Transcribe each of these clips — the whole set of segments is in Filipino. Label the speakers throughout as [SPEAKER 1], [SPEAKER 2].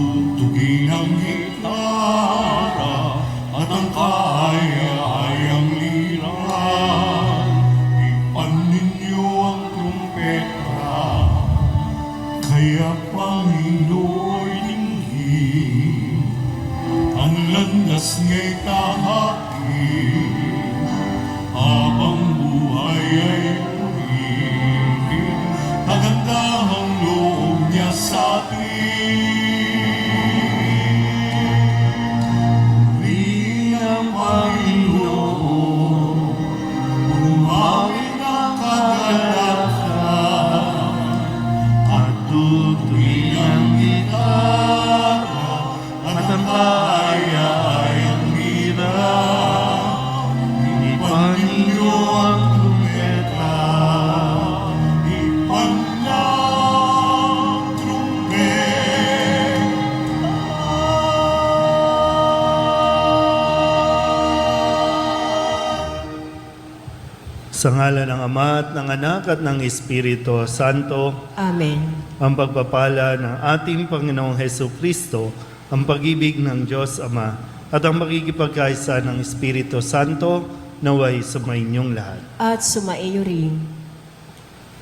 [SPEAKER 1] Tugtugin ang gitara at ang kaya-ayang lira. Ipan ninyo ang trumpeta, kaya Panginoon dinggin. Ang landas nga'y tahakin, habang buhay ay ulitin. Kagandahang loob niya sa atin. Purihin ang Panginoon, umawin ang kagalakan, at tutuin ang gitara, at ang kaya-ayang lira. Ipan ninyo ang trumpeta, ipan ng trumpeta.
[SPEAKER 2] Sa ngalan ng Ama at ng Anak at ng Espiritu Santo,
[SPEAKER 3] Amen.
[SPEAKER 2] ang pagpapala ng ating Panginoong Hesus Kristo, ang pag-ibig ng Diyos Ama, at ang makikipagkaisa ng Espiritu Santo, naway sumainyong lahat.
[SPEAKER 3] At sumaiyo rin.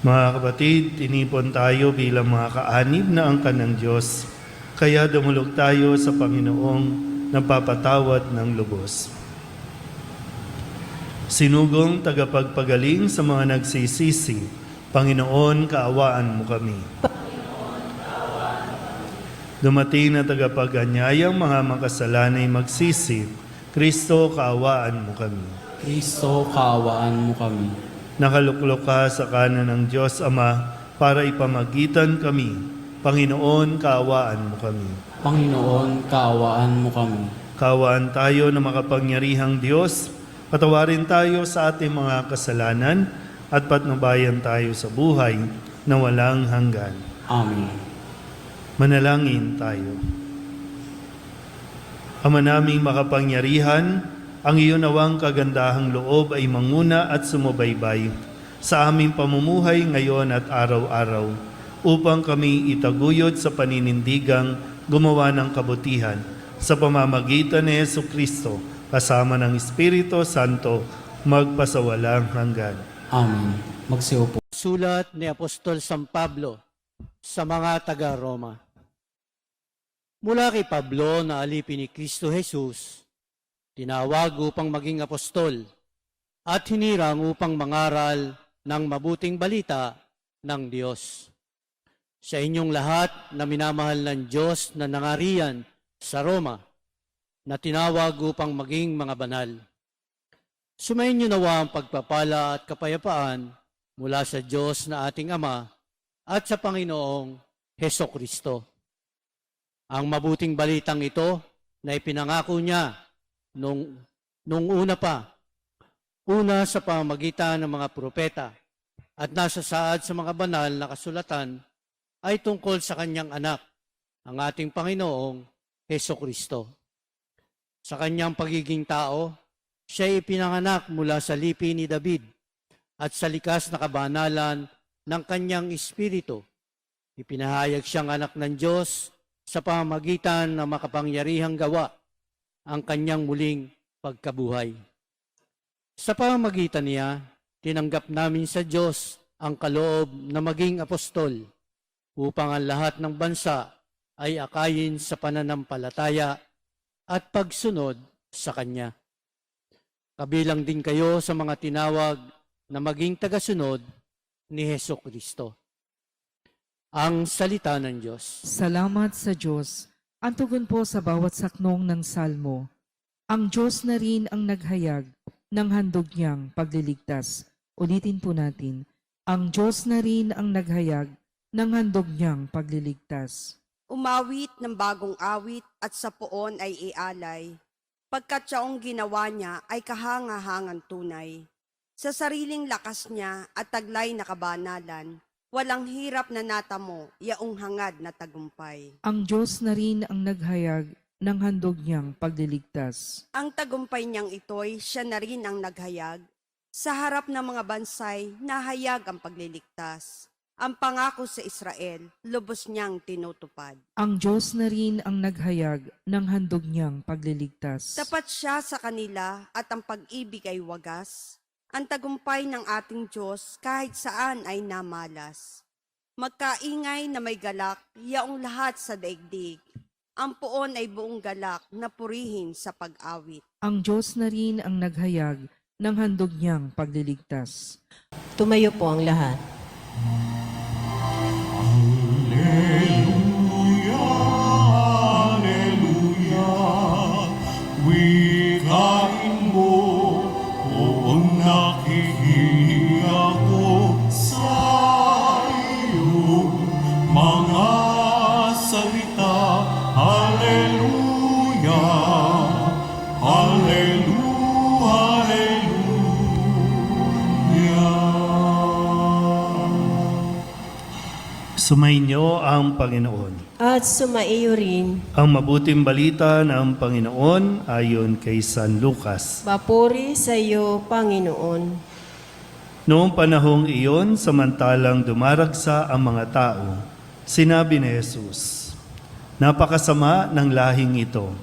[SPEAKER 2] Mga kapatid, tinipon tayo bilang mga kaanib na angkan ng Diyos, kaya dumulog tayo sa Panginoong napapatawad ng lubos. Sinugong tagapagpagaling sa mga nagsisisi, Panginoon, kaawaan mo kami. Dumating na tagapag-anyayang mga makasalanay magsisi, Kristo, kaawaan mo kami.
[SPEAKER 4] Kristo, kaawaan mo kami.
[SPEAKER 2] Nakaluklok ka sa kanan ng Diyos Ama para ipamagitan kami. Panginoon, kaawaan mo kami.
[SPEAKER 4] Panginoon, kaawaan mo kami.
[SPEAKER 2] Kaawaan tayo na makapangyarihang Diyos, patawarin tayo sa ating mga kasalanan at patnubayan tayo sa buhay na walang hanggan.
[SPEAKER 4] Amen.
[SPEAKER 2] Manalangin tayo. Ama naming makapangyarihan, ang iyon nawang kagandahang loob ay manguna at sumubaybay sa aming pamumuhay ngayon at araw-araw upang kami itaguyod sa paninindigang gumawa ng kabutihan sa pamamagitan ni Jesucristo kasama ng Espiritu Santo magpasawalang hanggan.
[SPEAKER 4] Amen. Magsiupo.
[SPEAKER 5] Sulat ni Apostol San Pablo sa mga taga-Roma. Mula kay Pablo na alipin ni Kristo Jesus, tinawag upang maging apostol at hinirang upang mangaral ng mabuting balita ng Diyos. Sa inyong lahat na minamahal ng Diyos na nangarian sa Roma, na tinawag upang maging mga banal. Sumainyo nawa ang pagpapala at kapayapaan mula sa Diyos na ating Ama at sa Panginoong Hesukristo. Ang mabuting balitang ito na ipinangako niya nung una pa, una sa pamamagitan ng mga propeta at nasa saad sa mga banal na kasulatan ay tungkol sa kanyang anak, ang ating Panginoong Hesukristo. Sa kanyang pagiging tao, siya ipinanganak mula sa lipi ni David at sa likas na kabanalan ng kanyang espiritu. Ipinahayag siyang anak ng Diyos sa pamamagitan ng makapangyarihang gawa, ang kanyang muling pagkabuhay. Sa pamamagitan niya, tinanggap namin sa Diyos ang kaloob na maging apostol upang ang lahat ng bansa ay akayin sa pananampalataya at pagsunod sa Kanya. Kabilang din kayo sa mga tinawag na maging tagasunod ni Hesukristo. Ang salita ng Diyos.
[SPEAKER 6] Salamat sa Diyos. Ang tugon po sa bawat saknong ng salmo. Ang Diyos na rin ang naghayag ng handog niyang pagliligtas. Ulitin po natin. Ang Diyos na rin ang naghayag ng handog niyang pagliligtas.
[SPEAKER 7] Umawit ng bagong awit at sa poon ay ialay. Pagkat siyang ginawa niya ay kahangahangan tunay. Sa sariling lakas niya at taglay na kabanalan, walang hirap na natamo, yaong hangad na tagumpay.
[SPEAKER 6] Ang Diyos na rin ang naghayag ng handog niyang pagliligtas.
[SPEAKER 7] Ang tagumpay niyang ito'y siya na rin ang naghayag. Sa harap ng mga bansay, nahayag ang pagliligtas. Ang pangako sa Israel, lubos niyang tinutupad.
[SPEAKER 6] Ang Diyos na rin ang naghayag ng handog niyang pagliligtas.
[SPEAKER 7] Tapat siya sa kanila at ang pag-ibig ay wagas. Ang tagumpay ng ating Diyos kahit saan ay namalas. Magkaingay na may galak, yaong lahat sa daigdig. Ang puon ay buong galak na purihin sa pag-awit.
[SPEAKER 6] Ang Diyos na rin ang naghayag ng handog niyang pagliligtas.
[SPEAKER 3] Tumayo po ang lahat.
[SPEAKER 1] Hallelujah, wikain mo, buong nakikinig ako sa iyong mga salita. Hallelujah, Hallelujah, Hallelujah.
[SPEAKER 2] Sumainyo ang Panginoon.
[SPEAKER 3] At sumaiyo rin,
[SPEAKER 2] Ang mabuting balita ng Panginoon ayon kay San Lucas.
[SPEAKER 3] papuri sa iyo, Panginoon.
[SPEAKER 2] Noong panahong iyon, samantalang dumaragsa ang mga tao, sinabi ni Jesus, "Napakasama ng lahing ito.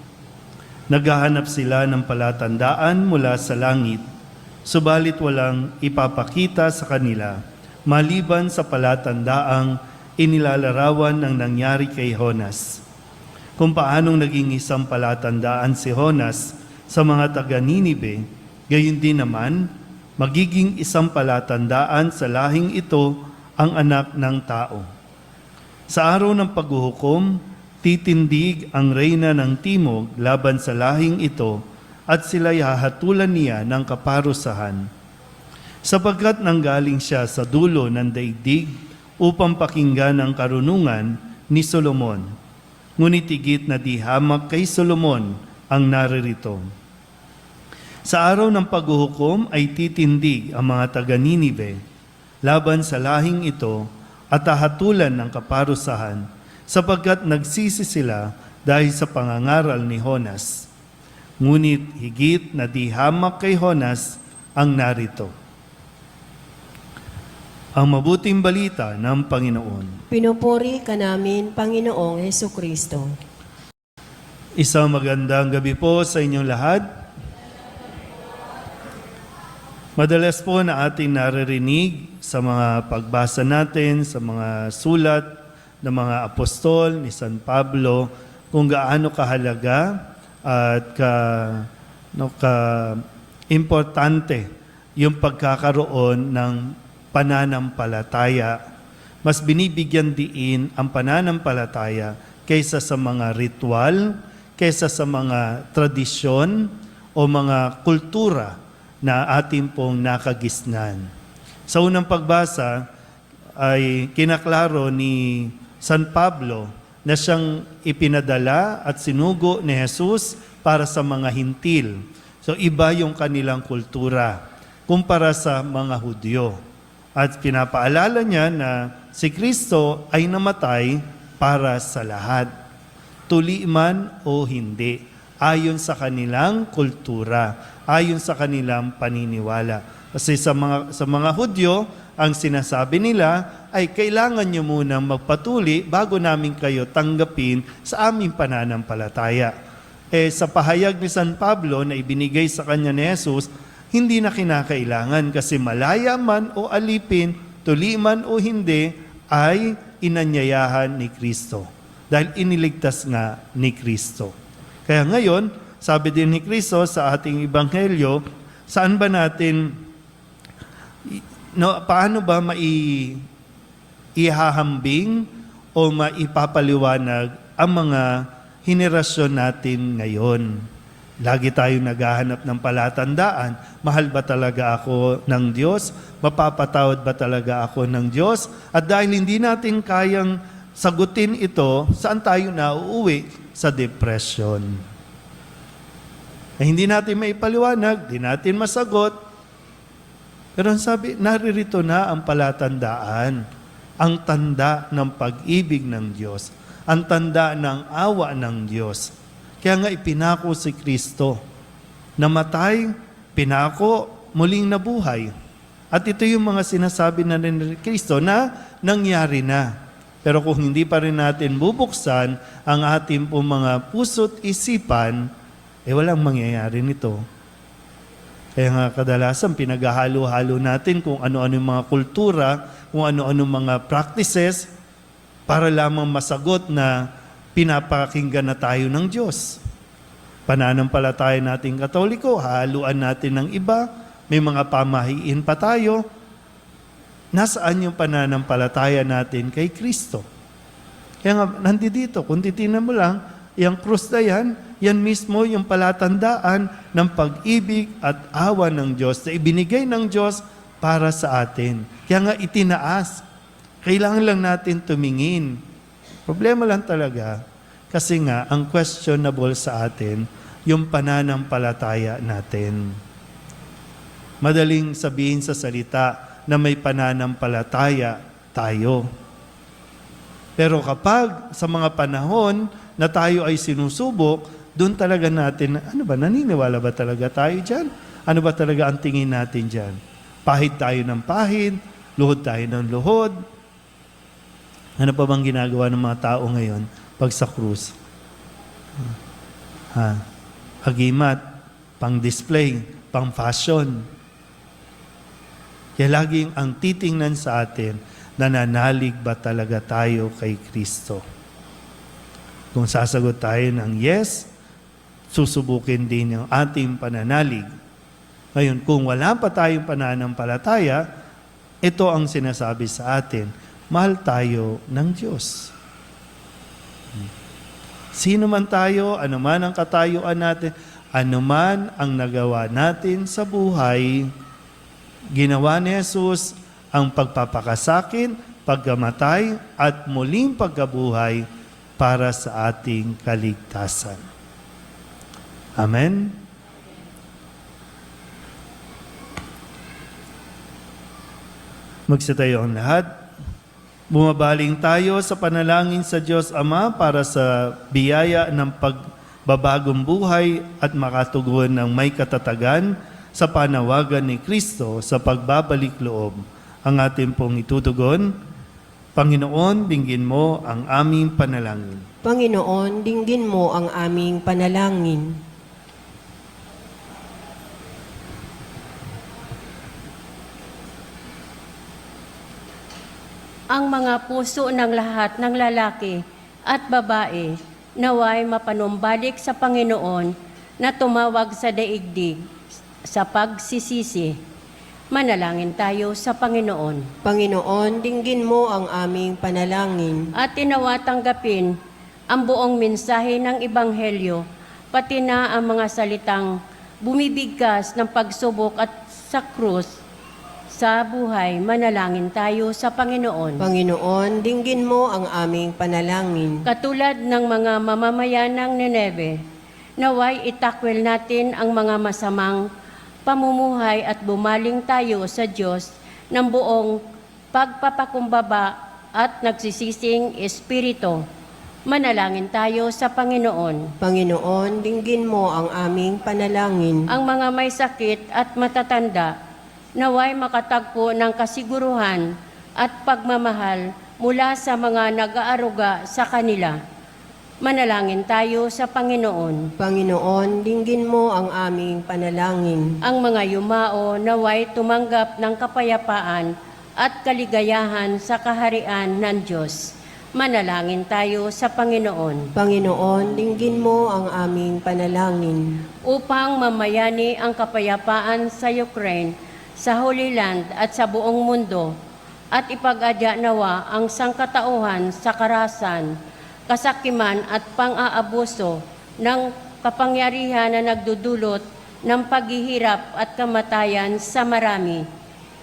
[SPEAKER 2] Naghahanap sila ng palatandaan mula sa langit, subalit walang ipapakita sa kanila, maliban sa palatandaang inilalarawan ng nangyari kay Jonas. Kung paanong naging isang palatandaan si Jonas sa mga taga-Ninibe, gayon din naman, magiging isang palatandaan sa lahing ito ang anak ng tao. Sa araw ng paghuhukom, titindig ang reyna ng timog laban sa lahing ito at sila'y hahatulan niya ng kaparusahan. Sapagkat nanggaling siya sa dulo ng daigdig upang pakinggan ang karunungan ni Solomon. Ngunit higit na di hamak kay Solomon ang naririto. Sa araw ng paghuhukom ay titindig ang mga taga-Ninive laban sa lahing ito at hahatulan ng kaparusahan sapagkat nagsisi sila dahil sa pangangaral ni Jonas. Ngunit higit na di hamak kay Jonas ang narito. Ang mabuting balita ng Panginoon.
[SPEAKER 3] Pinupuri ka namin, Panginoong Hesukristo.
[SPEAKER 2] Isang magandang gabi po sa inyong lahat. Madalas po na ating naririnig sa mga pagbasa natin, sa mga sulat ng mga apostol ni San Pablo, kung gaano kahalaga at importante yung pagkakaroon ng pananampalataya. Mas binibigyan diin ang pananampalataya kaysa sa mga ritual, kaysa sa mga tradisyon o mga kultura na ating pong nakagisnan. Sa unang pagbasa ay kinaklaro ni San Pablo na siyang ipinadala at sinugo ni Jesus para sa mga hintil. So iba yung kanilang kultura kumpara sa mga Hudyo. At pinapaalala niya na si Kristo ay namatay para sa lahat, tuli man o hindi, ayon sa kanilang kultura, ayon sa kanilang paniniwala. Kasi sa mga Hudyo, ang sinasabi nila ay kailangan nyo munang magpatuli bago namin kayo tanggapin sa aming pananampalataya. Sa pahayag ni San Pablo na ibinigay sa kanya ni Jesus, hindi na kinakailangan kasi malaya man o alipin, tuli man o hindi, ay inanyayahan ni Kristo. Dahil iniligtas nga ni Kristo. Kaya ngayon, sabi din ni Kristo sa ating Ebanghelyo, saan ba natin, paano ba maihahambing o maipapaliwanag ang mga henerasyon natin ngayon? Lagi tayong naghahanap ng palatandaan. Mahal ba talaga ako ng Diyos? Mapapatawad ba talaga ako ng Diyos? At dahil hindi natin kayang sagutin ito, saan tayo nauuwi? Sa depression. Hindi natin maipaliwanag, di natin masagot. Pero sabi, naririto na ang palatandaan, ang tanda ng pag-ibig ng Diyos, ang tanda ng awa ng Diyos. Kaya nga ipinako si Kristo, namatay, pinako, muling nabuhay. At ito yung mga sinasabi na rin ni Kristo na nangyari na. Pero kung hindi pa rin natin bubuksan ang ating pong mga puso't isipan, walang mangyayari nito. Kaya nga kadalasan pinaghahalo-halo natin kung ano-ano yung mga kultura, kung ano-ano mga practices, para lamang masagot na pinapakinggan na tayo ng Diyos. Pananampalataya nating Katoliko, haluan natin ng iba, may mga pamahiin pa tayo. Nasaan yung pananampalataya natin kay Kristo? Kaya nga, nandito, kung titingnan mo lang, yung krus na yan mismo yung palatandaan ng pag-ibig at awa ng Diyos na ibinigay ng Diyos para sa atin. Kaya nga itinaas. Kailangan lang natin tumingin. Problema lang talaga, kasi nga, ang questionable sa atin, yung pananampalataya natin. Madaling sabihin sa salita na may pananampalataya tayo. Pero kapag sa mga panahon na tayo ay sinusubok, doon talaga natin, naniniwala ba talaga tayo dyan? Ano ba talaga ang tingin natin dyan? Pahid tayo ng pahid, luhod tayo ng luhod. Ano pa bang ginagawa ng mga tao ngayon pag sa krus? Hagimat, pang-display, pang-fashion. Kaya laging ang titingnan sa atin, nananalig ba talaga tayo kay Kristo? Kung sasagot tayo ng yes, susubukin din yung ating pananalig. Ngayon, kung wala pa tayong pananampalataya, ito ang sinasabi sa atin, mahal tayo ng Diyos. Sino man tayo, anuman ang katayuan natin, anuman ang nagawa natin sa buhay, ginawa ni Jesus ang pagpapakasakin, pagkamatay, at muling pagkabuhay para sa ating kaligtasan. Amen? Magsitayo ang lahat. Bumabaling tayo sa panalangin sa Diyos Ama para sa biyaya ng pagbabagong buhay at makatugon ng may katatagan sa panawagan ni Kristo sa pagbabalik loob. Ang ating pong itutugon, Panginoon, dinggin mo ang aming panalangin.
[SPEAKER 3] Panginoon, dinggin mo ang aming panalangin.
[SPEAKER 8] Ang mga puso ng lahat ng lalaki at babae naway mapanumbalik sa Panginoon na tumawag sa daigdig sa pagsisisi. Manalangin tayo sa Panginoon.
[SPEAKER 3] Panginoon, dinggin mo ang aming panalangin.
[SPEAKER 8] At tinawa tanggapin ang buong mensahe ng Ebanghelyo, pati na ang mga salitang bumibigkas ng pagsubok at sa krus sa buhay. Manalangin tayo sa Panginoon.
[SPEAKER 3] Panginoon, dinggin mo ang aming panalangin.
[SPEAKER 8] Katulad ng mga mamamayan ng Nineve, naway itakwil natin ang mga masamang pamumuhay at bumaling tayo sa Diyos ng buong pagpapakumbaba at nagsisising espiritu. Manalangin tayo sa Panginoon.
[SPEAKER 3] Panginoon, dinggin mo ang aming panalangin.
[SPEAKER 8] Ang mga may sakit at matatanda, naway makatagpo ng kasiguruhan at pagmamahal mula sa mga nag-aaruga sa kanila. Manalangin tayo sa Panginoon.
[SPEAKER 3] Panginoon, dinggin mo ang aming panalangin.
[SPEAKER 8] Ang mga yumao naway tumanggap ng kapayapaan at kaligayahan sa kaharian ng Diyos. Manalangin tayo sa Panginoon.
[SPEAKER 3] Panginoon, dinggin mo ang aming panalangin.
[SPEAKER 8] Upang mamayani ang kapayapaan sa Ukraine, sa Holy Land at sa buong mundo, at ipag-adya nawa ang sangkatauhan sa karahasan, kasakiman at pang-aabuso ng kapangyarihan na nagdudulot ng paghihirap at kamatayan sa marami.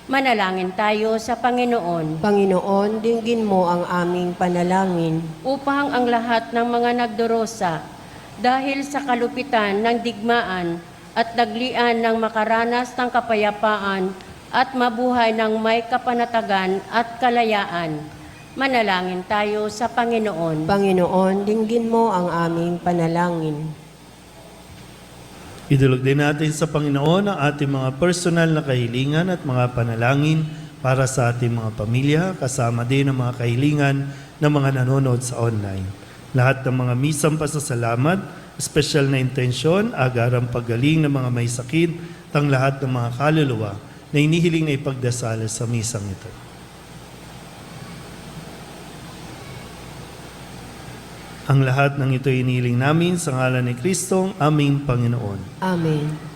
[SPEAKER 8] Manalangin tayo sa Panginoon.
[SPEAKER 3] Panginoon, dinggin mo ang aming panalangin.
[SPEAKER 8] Upang ang lahat ng mga nagdurusa dahil sa kalupitan ng digmaan at naglian ng makaranas ng kapayapaan at mabuhay ng may kapanatagan at kalayaan. Manalangin tayo sa Panginoon.
[SPEAKER 3] Panginoon, dinggin mo ang aming panalangin.
[SPEAKER 2] Idulog din natin sa Panginoon ang ating mga personal na kahilingan at mga panalangin para sa ating mga pamilya, kasama din ang mga kahilingan ng mga nanonood sa online. Lahat ng mga misang pasasalamat, espesyal na intensyon, agarang paggaling ng mga may sakit, tang lahat ng mga kaluluwa na inihiling na ipagdasal sa misang ito. Ang lahat ng ito inihiling namin sa ngalan ni Kristong aming Panginoon.
[SPEAKER 3] Amen.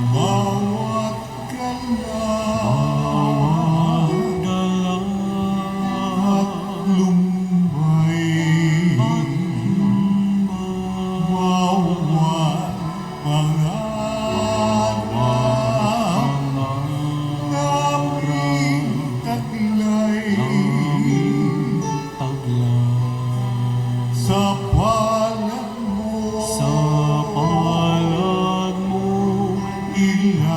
[SPEAKER 1] Bawat dala at lumbay, bawat pangarap, aming taglay, sa palad mo, ilalagay.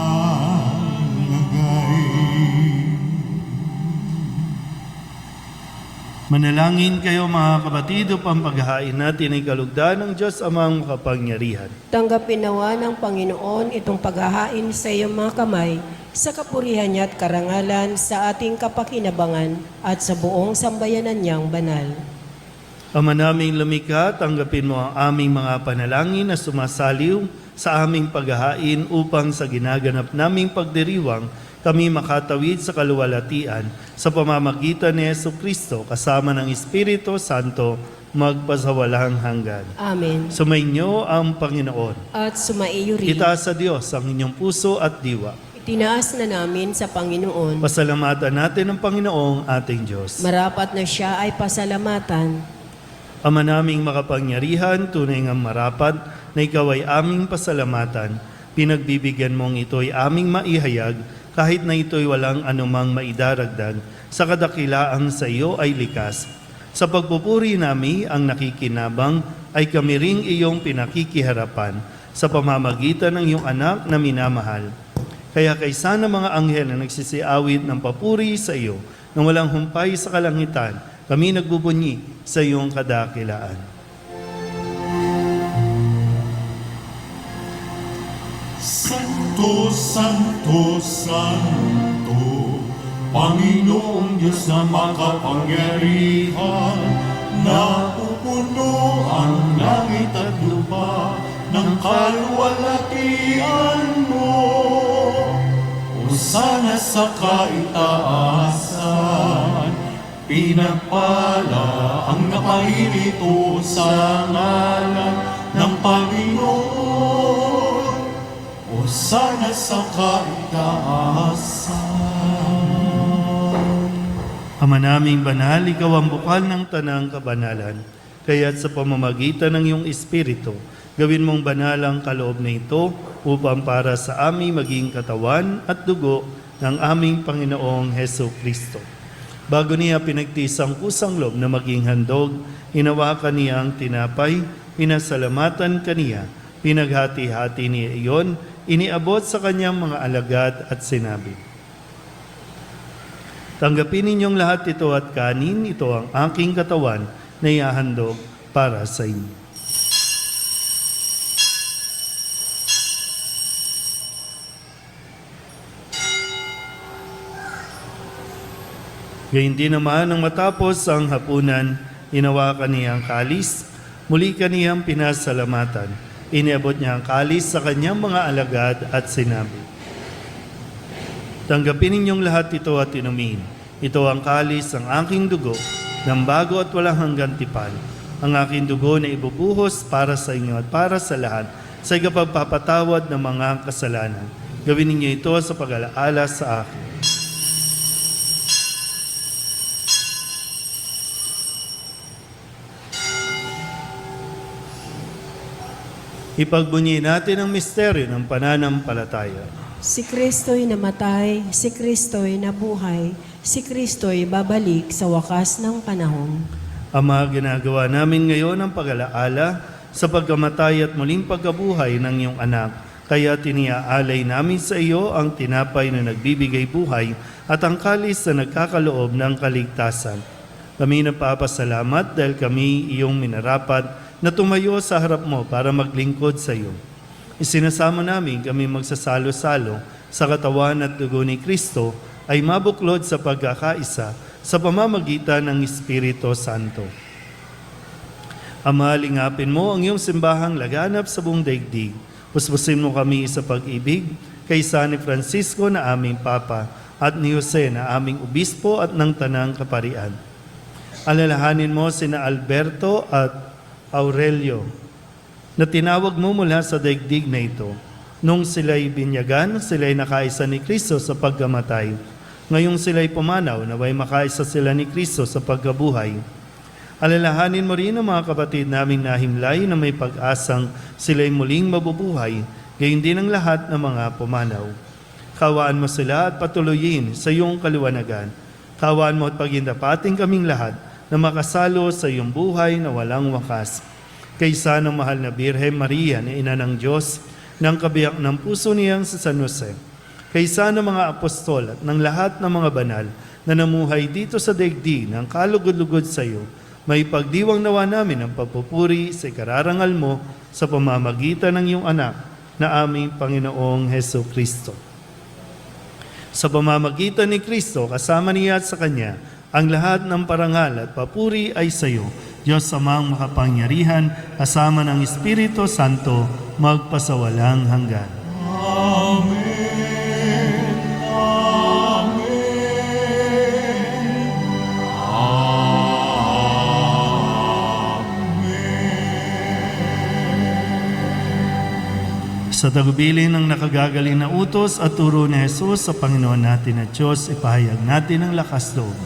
[SPEAKER 2] Manalangin kayo mga kapatid upang paghahain natin ay kalugdan ng Diyos amang makapangyarihan.
[SPEAKER 3] Tanggapin nawa ng Panginoon itong paghahain sa iyong mga kamay sa kapurihan niya at karangalan sa ating kapakinabangan at sa buong sambayanan niyang banal.
[SPEAKER 2] Ama naming lumikha, tanggapin mo ang aming mga panalangin na sumasaliw sa aming paghahain upang sa ginaganap naming pagdiriwang kami makatawid sa kaluwalhatian sa pamamagitan ni Jesucristo kasama ng Espiritu Santo magpasawalang hanggan.
[SPEAKER 3] Amen.
[SPEAKER 2] Sumainyo ang Panginoon.
[SPEAKER 3] At sumaiyo rin.
[SPEAKER 2] Itaas sa Diyos ang inyong puso at diwa.
[SPEAKER 3] Itinaas na namin sa Panginoon.
[SPEAKER 2] Pasalamatan natin ang Panginoong ating Diyos.
[SPEAKER 3] Marapat na siya ay pasalamatan.
[SPEAKER 2] Ama naming makapangyarihan, tunay ngang marapat na ikaw ay aming pasalamatan. Pinagbibigyan mong ito'y aming maihayag kahit na ito'y walang anumang maidaragdag. Sa kadakilaang sa iyo ay likas. Sa pagpupuri nami ang nakikinabang ay kami ring iyong pinakikiharapan sa pamamagitan ng iyong anak na minamahal. Kaya kaysa ng mga anghel na nagsisiawit ng papuri sa iyo nang walang humpay sa kalangitan, kami nagbubunyi sa iyong kadakilaan.
[SPEAKER 1] Santo, Santo, Santo, Panginoong Diyos na makapangyarihan, napupuno ang langit at lupa ng kaluwalhatian mo. Hosana sa kaitaasan, pinagpala ang napairito sa ngalan ng Panginoon. Hosana sa kaitaasan.
[SPEAKER 2] Ama naming banal, ikaw ang bukal ng tanang kabanalan. Kaya't sa pamamagitan ng iyong Espiritu, gawin mong banal ang kaloob na ito upang para sa aming maging katawan at dugo ng aming Panginoong Heso Kristo. Bago niya pinagtiis ang kusang loob na maging handog, hinawakan niya ang tinapay, pinasalamatan kaniya, pinaghati-hati niya iyon, iniabot sa kanyang mga alagad at sinabi, tanggapin ninyong lahat ito at kanin, ito ang aking katawan na ihahandog para sa inyo. Gayun din naman nang matapos ang hapunan, hinawakan niya ang kalis, muli kaniyang pinasalamatan. Iniabot niya ang kalis sa kanyang mga alagad at sinabi, tanggapin ninyong lahat ito at inumin. Ito ang kalis ng aking dugo, ng bago at walang hanggang tipan. Ang aking dugo na ibubuhos para sa inyo at para sa lahat sa ikapagpapatawad ng mga kasalanan. Gawin ninyo ito sa pag-alaala sa akin. Ipagbunyi natin ang misteryo ng pananampalataya.
[SPEAKER 3] Si Kristo'y namatay, si Kristo'y nabuhay, si Kristo'y babalik sa wakas ng panahon.
[SPEAKER 2] Ama, ginagawa namin ngayon ang pag-alaala sa pagkamatay at muling pagkabuhay ng iyong anak. Kaya tiniaalay namin sa iyo ang tinapay na nagbibigay buhay at ang kalis na nagkakaloob ng kaligtasan. Kami nagpapasalamat dahil kami iyong minarapat na tumayo sa harap mo para maglingkod sa iyo. Isinasama namin kami magsasalo-salo sa katawan at dugo ni Kristo ay mabuklod sa pagkakaisa sa pamamagitan ng Espiritu Santo. Ama, lingapin mo ang iyong simbahang laganap sa buong daigdig. Puspusin mo kami sa pag-ibig kay San Francisco na aming Papa at ni Jose na aming Obispo at ng Tanang Kaparian. Alalahanin mo sina Alberto at Aurelio na tinawag mo mula sa daigdig na ito. Nung sila'y binyagan, sila'y nakaisa ni Kristo sa pagkamatay. Ngayong sila'y pumanaw, naway makaisa sila ni Kristo sa pagkabuhay. Alalahanin mo rin ang mga kapatid naming nahimlay na may pag-asang sila'y muling mabubuhay, gayon din ang lahat ng mga pumanaw. Kawaan mo sila at patuloyin sa iyong kaliwanagan. Kawaan mo at pagindapating kaming lahat na makasalo sa iyong buhay na walang wakas. Kaysa ng mahal na Birhen Maria na ina ng Diyos, ng kabiyak ng puso niyang sa San Jose, kaysa ng mga apostol at ng lahat ng mga banal na namuhay dito sa daigdig ng kalugod-lugod sa iyo, may pagdiwang nawa namin ang papupuri sa ikararangal mo sa pamamagitan ng iyong anak na aming Panginoong Heso Kristo. Sa pamamagitan ni Kristo, kasama niya at sa Kanya, ang lahat ng parangal at papuri ay sa iyo, Diyos Amang makapangyarihan, kasama ng Espiritu Santo, magpasawalang hanggan.
[SPEAKER 1] Amen.
[SPEAKER 2] Sa tagubilin ng nakagagaling na utos at turo ni Jesus sa Panginoon natin at Diyos, ipahayag natin ang lakas loob.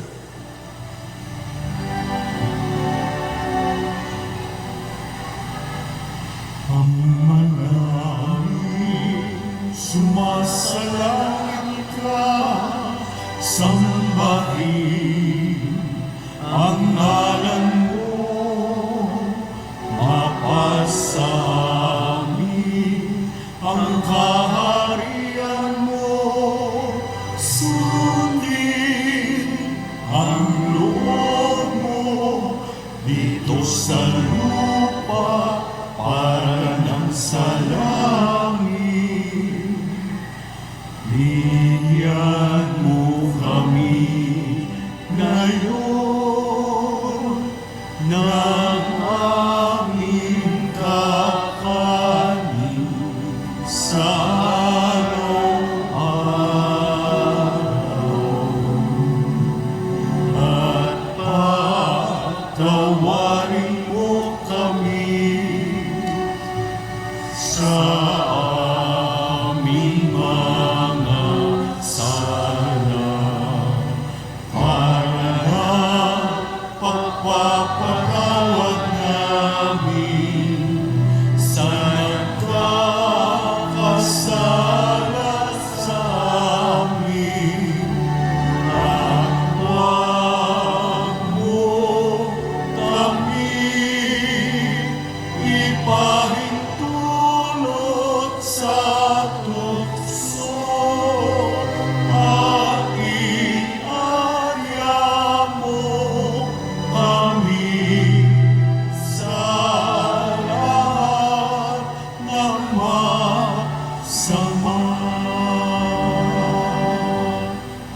[SPEAKER 1] Ama namin, sumasalangit ka, sambahin ang ngalan mo, mapasa amin ang kaharian mo, sundin ang loob mo dito sa lupa para ng sa langit. Bigyan mo kami ngayon ng aming kakanin sa araw-araw. At patawarin mo kami sa aming mga sala para na pagpapatawad namin sa nagkakasala sa amin. At huwag mo kami ipahintulot sa tukso at iaya mo kami sa lahat ng masama.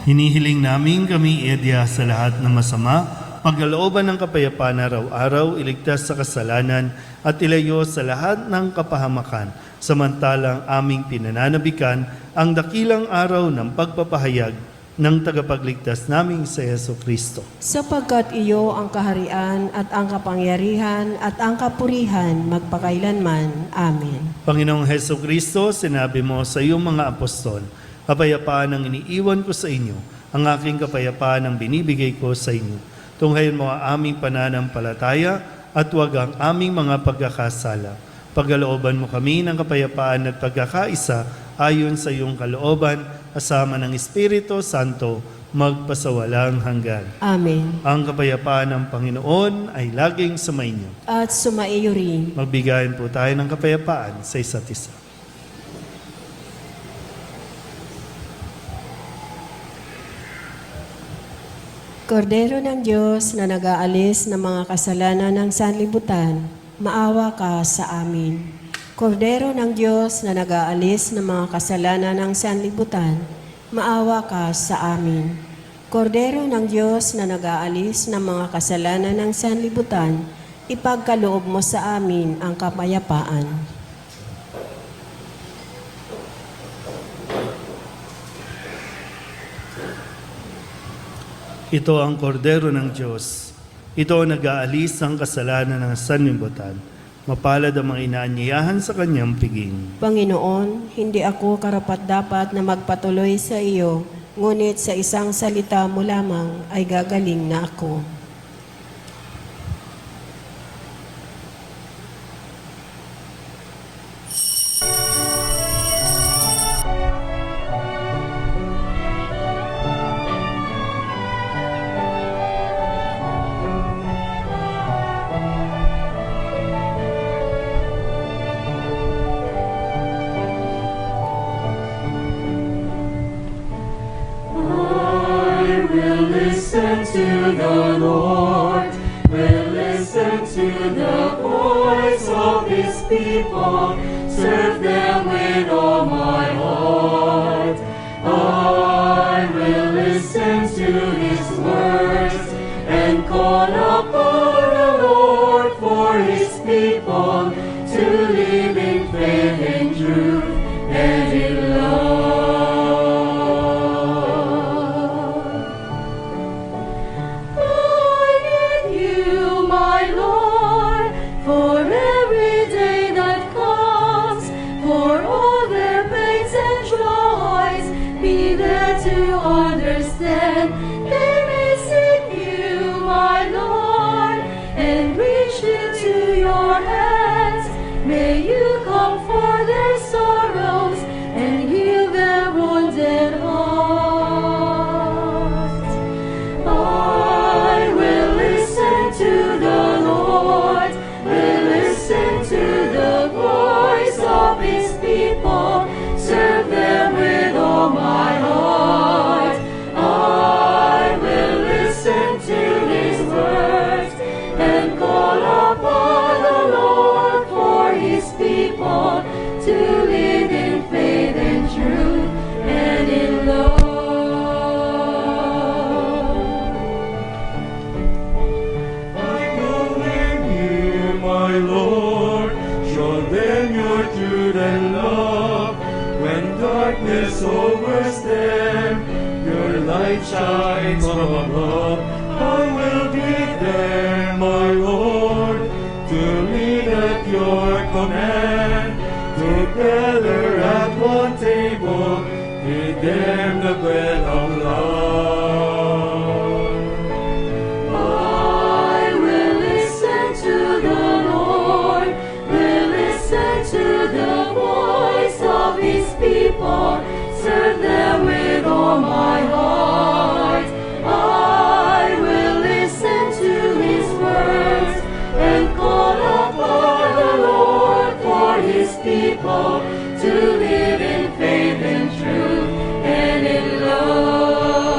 [SPEAKER 2] Hinihiling namin kami iadya sa lahat ng masama, pagkalooban ng kapayapaan araw-araw, iligtas sa kasalanan at ilayo sa lahat ng kapahamakan, samantalang aming pinananabikan ang dakilang araw ng pagpapahayag ng tagapagligtas naming sa Yesu Kristo.
[SPEAKER 3] Sapagkat iyo ang kaharian at ang kapangyarihan at ang kapurihan magpakailanman. Amen.
[SPEAKER 2] Panginoong Heso Kristo, sinabi mo sa iyong mga apostol, kapayapaan ang iniiwan ko sa inyo, ang aking kapayapaan ang binibigay ko sa inyo. Tunghayin mo ang aming pananampalataya at huwag ang aming mga pagkakasala. Pagkalooban mo kami ng kapayapaan at pagkakaisa ayon sa iyong kalooban, kasama ng Espiritu Santo, magpasawalang hanggan.
[SPEAKER 3] Amen.
[SPEAKER 2] Ang kapayapaan ng Panginoon ay laging sumainyo.
[SPEAKER 3] At sumaiyo rin.
[SPEAKER 2] Magbigayan po tayo ng kapayapaan sa isa't isa.
[SPEAKER 3] Kordero ng Diyos na nag-aalis ng mga kasalanan ng sanlibutan, maawa ka sa amin. Kordero ng Diyos na nag-aalis ng mga kasalanan ng sanlibutan, maawa ka sa amin. Kordero ng Diyos na nag-aalis ng mga kasalanan ng sanlibutan, ipagkaloob mo sa amin ang kapayapaan.
[SPEAKER 2] Ito ang kordero ng Diyos. Ito ang nag-aalis ng kasalanan ng sanlibutan. Mapalad ang mga inaanyayahan sa kanyang piging.
[SPEAKER 3] Panginoon, hindi ako karapat-dapat na magpatuloy sa iyo, ngunit sa isang salita mo lamang ay gagaling na ako.
[SPEAKER 1] Listen to the Lord, will listen to the voice of His people, serve them with all my heart. I will listen to His words and call upon the Lord for His people to live in faith and truth and in love.
[SPEAKER 9] Understand, they may seek you, my Lord, and reach into your hands. May you comfort their sorrows and heal their wounded hearts. I will listen to the Lord, will listen to the voice of His people, serve them with all my heart. To live in faith and truth and in love.
[SPEAKER 1] I commend you, my Lord, show them your truth and love. When darkness overtakes them, your light shines from above. I will be there, my Lord, to lead at your command. Together at one table, give them the bread of love.
[SPEAKER 9] I will listen to the Lord, will listen to the voice of His people, serve them with all my heart. I will listen to His words and call upon the Lord for His people to live in faith and truth and in love.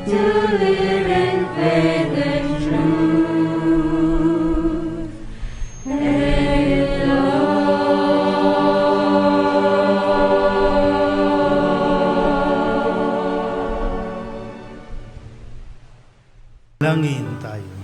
[SPEAKER 9] to live in faith and truth.
[SPEAKER 2] Langin tayo.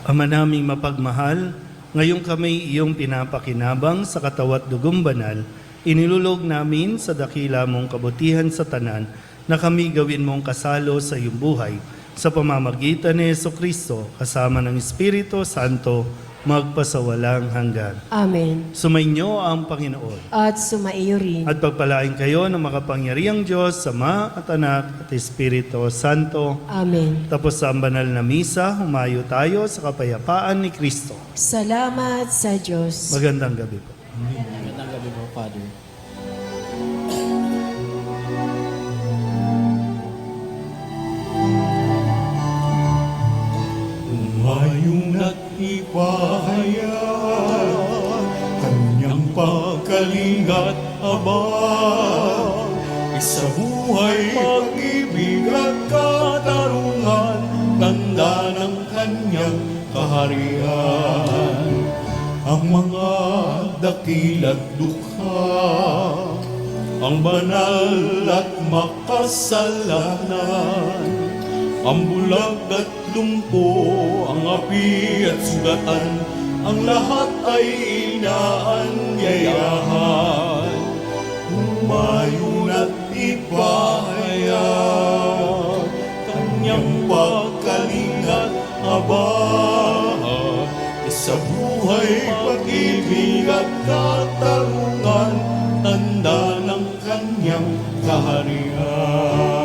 [SPEAKER 2] Ama naming mapagmahal, ngayong kami iyong pinapakinabang sa katawat dugong banal, inilulog namin sa dakila mong kabutihan sa tanan na kami gawin mong kasalo sa iyong buhay sa pamamagitan ni Jesucristo kasama ng Espiritu Santo magpasawalang hanggan.
[SPEAKER 3] Amen.
[SPEAKER 2] Sumainyo ang Panginoon.
[SPEAKER 3] At sumaiyo rin.
[SPEAKER 2] At pagpalain kayo ng makapangyarihang Diyos, Ama at Anak at Espiritu Santo.
[SPEAKER 3] Amen.
[SPEAKER 2] Tapos sa banal na misa, humayo tayo sa kapayapaan ni Kristo.
[SPEAKER 3] Salamat sa Diyos.
[SPEAKER 2] Magandang gabi po.
[SPEAKER 4] Magandang gabi po, Father.
[SPEAKER 1] Humayong at ipahaya kanyang pagkalingat abang. Isabuhay pag-ibig at katarungan, tanda ng kanyang kaharian. Ang mga dakilat dukha, ang banal at makasalanan, ang bulag at lumpo, ang api at sugatan, ang lahat ay inaanyayahan. Humayon at ipahayag kanyang pagkalingat abang. Sa buhay, pag-ibig at katarungan, tanda ng kanyang kaharian.